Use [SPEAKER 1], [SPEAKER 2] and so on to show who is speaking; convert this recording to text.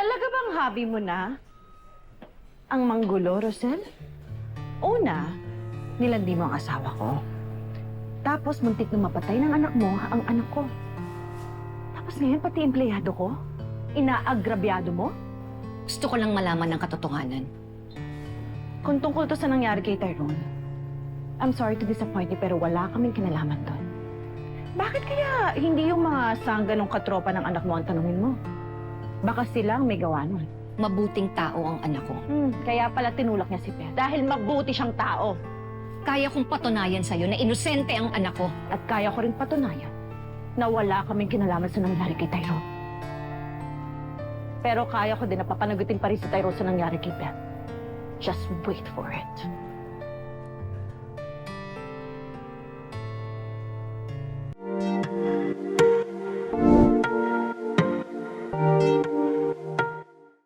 [SPEAKER 1] Talaga bang hobby mo na ang manggulo, Rosel? Una, nilandi mo ang asawa ko. Tapos muntik na mapatay ng anak mo ang anak ko. Tapos ngayon pati empleyado ko, inaagrabyado mo?
[SPEAKER 2] Gusto ko lang malaman ng katotohanan.
[SPEAKER 1] Kung tungkol to sa nangyari kay Tyrone, I'm sorry to disappoint you pero wala kaming kinalaman doon. Bakit kaya hindi yung mga sangganong katropa ng anak mo ang tanungin mo? Baka sila ang may gawa nun.
[SPEAKER 2] Mabuting tao ang anak ko.
[SPEAKER 1] Kaya pala tinulak niya si Beth. Dahil mabuti siyang tao.
[SPEAKER 2] Kaya kong patunayan sa'yo na inosente ang anak ko.
[SPEAKER 1] At kaya ko rin patunayan na wala kaming kinalaman sa nangyari kay Tyrone. Pero kaya ko din na papanagutin pa rin si Tyrone sa nangyari kay Beth. Just wait for it.